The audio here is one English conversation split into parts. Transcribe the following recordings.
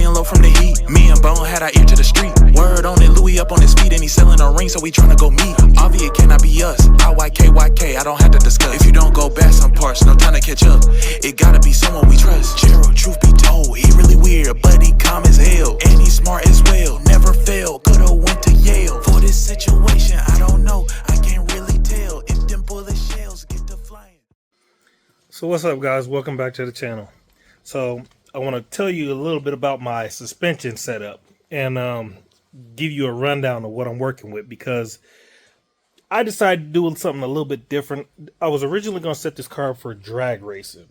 laying low from the heat. Me and Bone had our ear to the street. Word on it, Louis up on his feet and he selling a ring, so we tryna go meet. Obvious, it cannot be us. IYK, I don't have to discuss. If you don't go back some parts, no time to catch up. It gotta be someone we trust. Gerald, truth be told, he really weird, but he calm as hell. And he's smart as well, never failed, could've went to Yale. For this situation, I don't know, I can't really tell if them bullet shells get to flying. So what's up, guys? Welcome back to the channel. So I want to tell you a little bit about my suspension setup and give you a rundown of what I'm working with, because I decided to do something a little bit different. I was originally going to set this car up for drag racing,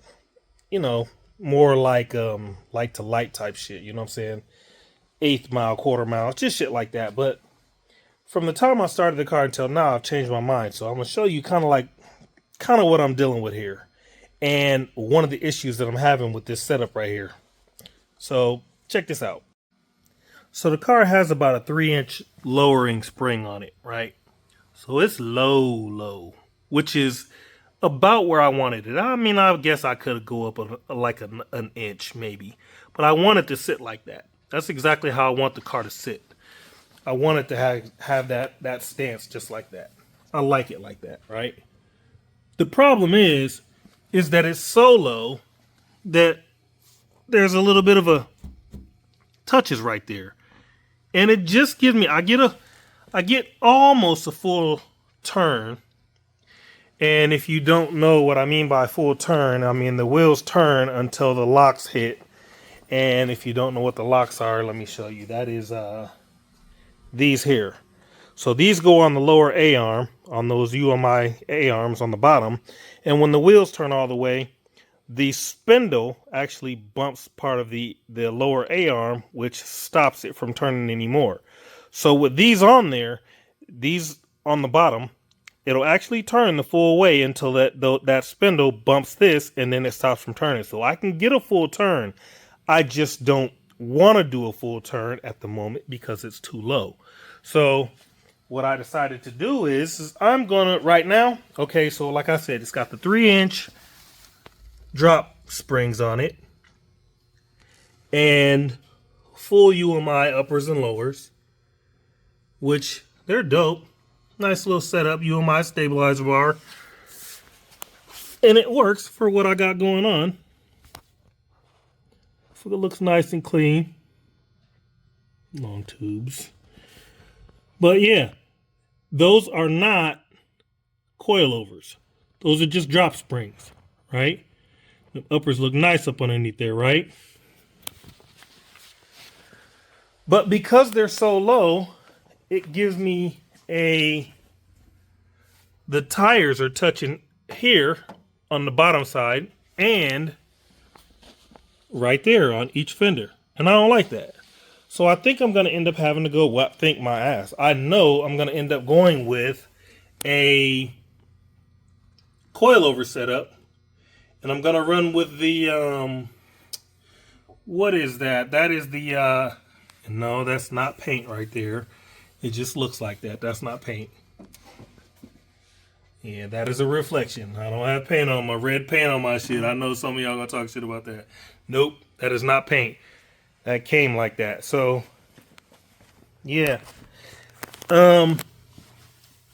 you know, more like light to light type shit, you know what I'm saying? 1/8 mile, quarter mile, just shit like that. But from the time I started the car until now, I've changed my mind. So I'm going to show you kind of what I'm dealing with here, and one of the issues that I'm having with this setup right here. So check this out. So the car has about a 3-inch lowering spring on it, right? So it's low, which is about where I wanted it. I mean, I guess I could go up like an inch maybe, but I want it to sit like that. That's exactly how I want the car to sit. I want it to have that stance just like that. I like it like that, right? The problem is that it's so low that there's a little bit of a touches right there. And it just gives me, I get almost a full turn. And if you don't know what I mean by full turn, I mean the wheels turn until the locks hit. And if you don't know what the locks are, let me show you. That is these here. So these go on the lower A-arm, on those UMI A-arms on the bottom. And when the wheels turn all the way, the spindle actually bumps part of the lower A-arm, which stops it from turning anymore. So with these on there, these on the bottom, it'll actually turn the full way until that spindle bumps this, and then it stops from turning. So I can get a full turn. I just don't want to do a full turn at the moment because it's too low. So what I decided to do is I'm gonna right now. Okay, so like I said, it's got the 3-inch drop springs on it and full UMI uppers and lowers, which they're dope. Nice little setup, UMI stabilizer bar, and it works for what I got going on. So it looks nice and clean. Long tubes. But yeah, those are not coilovers. Those are just drop springs, right? The uppers look nice up underneath there, right? But because they're so low, it gives me the tires are touching here on the bottom side and right there on each fender. And I don't like that. So I think I'm going to end up having to go think my ass. I know I'm going to end up going with a coilover setup. And I'm going to run with the, what is that? That is the, no, that's not paint right there. It just looks like that. That's not paint. Yeah, that is a reflection. I don't have paint on my red paint on my shit. I know some of y'all going to talk shit about that. Nope, that is not paint. That came like that. So, yeah.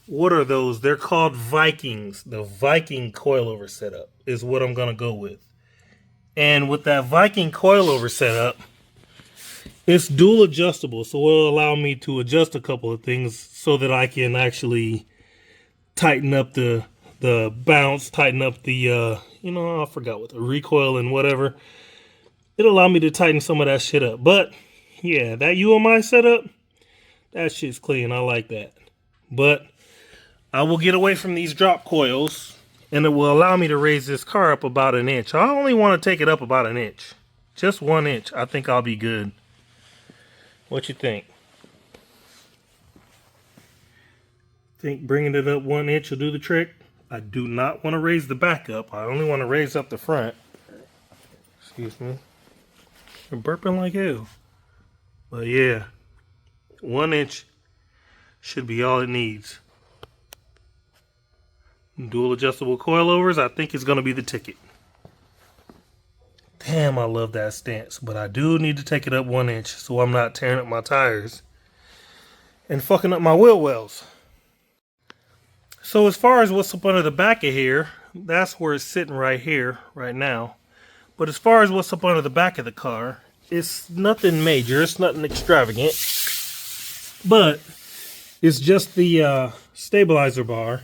What are those? They're called Vikings. The Viking coilover setup is what I'm going to go with. And with that Viking coilover setup, it's dual adjustable. So it'll allow me to adjust a couple of things so that I can actually tighten up the bounce, tighten up the, I forgot what the recoil and whatever. It'll allow me to tighten some of that shit up. But, yeah, that UMI setup, that shit's clean. I like that. But I will get away from these drop coils, and it will allow me to raise this car up about 1 inch. I only want to take it up about 1 inch. Just 1 inch. I think I'll be good. What you think? Think bringing it up 1 inch will do the trick? I do not want to raise the back up. I only want to raise up the front. Excuse me. I'm burping like hell. But yeah, 1 inch should be all it needs. Dual adjustable coilovers, I think, is going to be the ticket. Damn, I love that stance, but I do need to take it up 1 inch so I'm not tearing up my tires and fucking up my wheel wells. So as far as what's up under the back of here, that's where it's sitting right here, right now. But as far as what's up under the back of the car, it's nothing major. It's nothing extravagant. But it's just the stabilizer bar.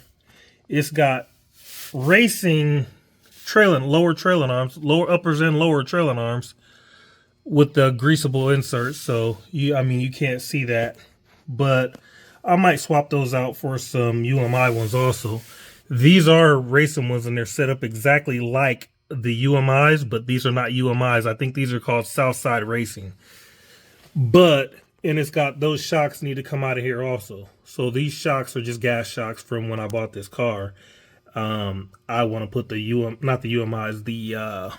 It's got racing lower trailing arms, lower uppers and lower trailing arms with the greasable inserts. So you can't see that, but I might swap those out for some UMI ones also. These are racing ones and they're set up exactly like the UMIs, but these are not UMIs. I think these are called Southside Racing. And it's got those shocks need to come out of here also. So these shocks are just gas shocks from when I bought this car. I want to put not the UMIs,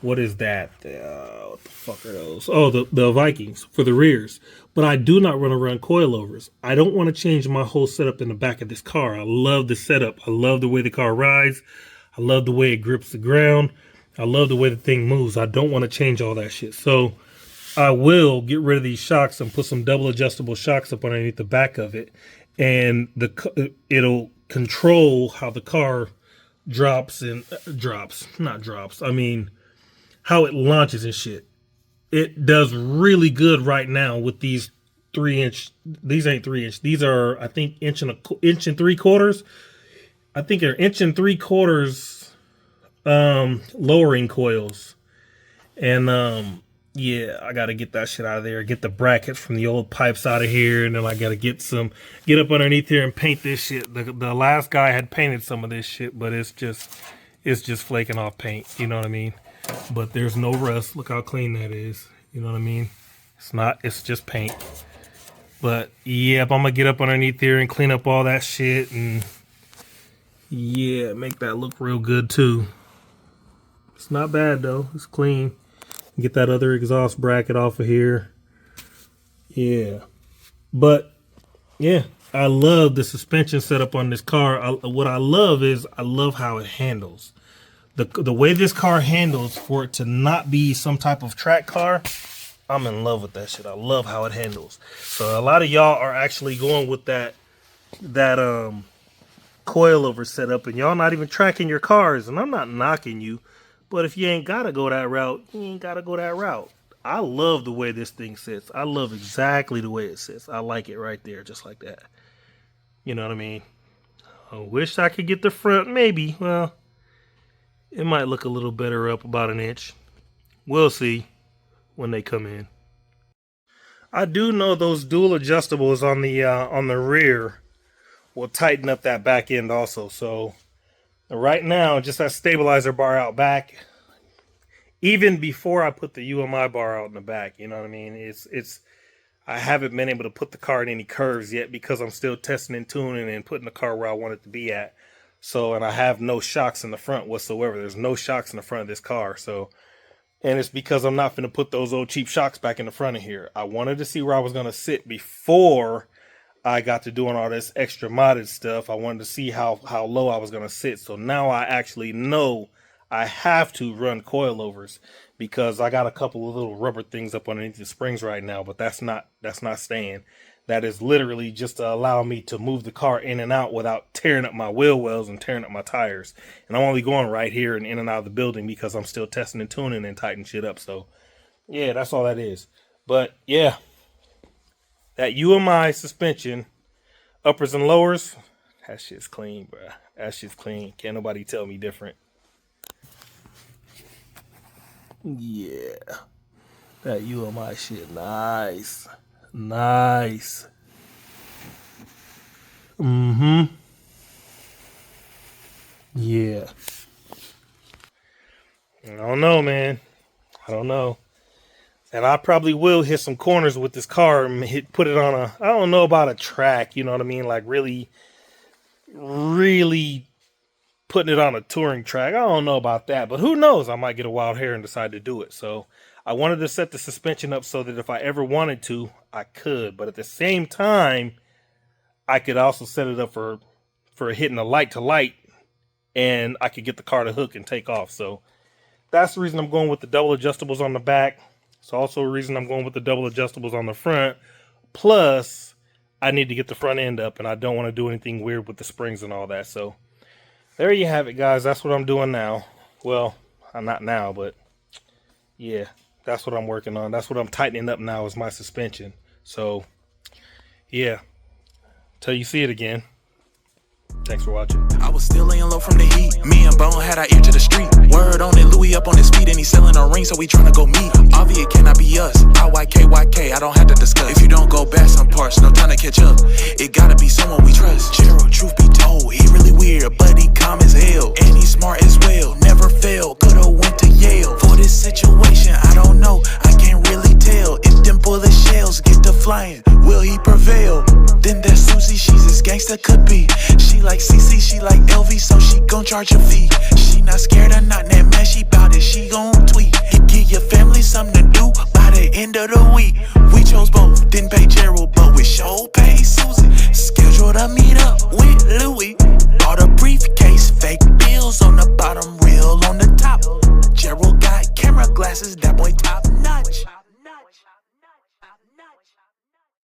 what is that? What the fuck are those? Oh, the Vikings for the rears. But I do not want to run coilovers. I don't want to change my whole setup in the back of this car. I love the setup. I love the way the car rides. I love the way it grips the ground. I love the way the thing moves. I don't want to change all that shit. So I will get rid of these shocks and put some double adjustable shocks up underneath the back of it. And it'll control how the car how it launches and shit. It does really good right now with these 3-inch. These ain't 3-inch. These are, I think, inch and 3/4. I think they're 1 3/4 lowering coils. And yeah, I gotta get that shit out of there. Get the brackets from the old pipes out of here, and then I gotta get up underneath here and paint this shit. The last guy had painted some of this shit, but it's just flaking off paint. You know what I mean? But there's no rust. Look how clean that is. You know what I mean? It's just paint. But yeah, I'm gonna get up underneath here and clean up all that shit, and yeah, make that look real good too. It's not bad though. It's clean. Get that other exhaust bracket off of here. Yeah. But yeah, I love the suspension setup on this car. What I love is I love how it handles. The way this car handles, for it to not be some type of track car, I'm in love with that shit. I love how it handles. So a lot of y'all are actually going with that coilover setup, and y'all not even tracking your cars. And I'm not knocking you. But if you ain't gotta go that route, you ain't gotta go that route. I love the way this thing sits. I love exactly the way it sits. I like it right there, just like that. You know what I mean? I wish I could get the front, maybe. Well, it might look a little better up about 1 inch. We'll see when they come in. I do know those dual adjustables on the rear will tighten up that back end also. So right now, just that stabilizer bar out back, even before I put the UMI bar out in the back, you know what I mean? I haven't been able to put the car in any curves yet because I'm still testing and tuning and putting the car where I want it to be at. So, and I have no shocks in the front whatsoever. There's no shocks in the front of this car. So, and it's because I'm not going to put those old cheap shocks back in the front of here. I wanted to see where I was going to sit before I got to doing all this extra modded stuff. I wanted to see how low I was going to sit. So now I actually know I have to run coilovers because I got a couple of little rubber things up underneath the springs right now, but that's not staying. That is literally just to allow me to move the car in and out without tearing up my wheel wells and tearing up my tires. And I'm only going right here and in and out of the building because I'm still testing and tuning and tightening shit up. So yeah, that's all that is. But yeah, that UMI suspension, uppers and lowers, that shit's clean, bro. That shit's clean. Can't nobody tell me different. Yeah, that UMI shit, nice. Nice. Yeah. I don't know, man. I don't know. And I probably will hit some corners with this car and put it on I don't know about a track, you know what I mean? Like really, really putting it on a touring track. I don't know about that, but who knows? I might get a wild hair and decide to do it. So I wanted to set the suspension up so that if I ever wanted to, I could. But at the same time, I could also set it up for hitting a light to light, and I could get the car to hook and take off. So that's the reason I'm going with the double adjustables on the back. It's also a reason I'm going with the double adjustables on the front. Plus, I need to get the front end up, and I don't want to do anything weird with the springs and all that. So there you have it, guys. That's what I'm doing now. Well, not now, but yeah, that's what I'm working on. That's what I'm tightening up now is my suspension. So yeah, till you see it again. Thanks for watching. I was still laying low from the heat. Me and Bone had our ear to the street. Word on it, Louis up on his feet, and he's selling a ring, so we tryna go meet. Obvious, it cannot be us. IYK, I don't have to discuss. If you don't go back some parts, no time to catch up. It gotta be someone we trust. Gerald, truth be told, he really weird, but he calm as hell. And he's smart as well, never failed, coulda went to Yale. For this situation, I don't know, I can't really tell. If them bullet shells get to flying, will he prevail? Then there's Susie, she's as gangsta could be. She like CC, she like LV, so she gon' charge a fee. She not scared of nothing, that man, she bout it, she gon' tweet. Give your family something to do by the end of the week. We chose both, didn't pay Gerald, but we sure pay Susie. Scheduled to meet up with Louis. Bought a briefcase, fake bills on the bottom, real on the top. Gerald got camera glasses, that boy top notch.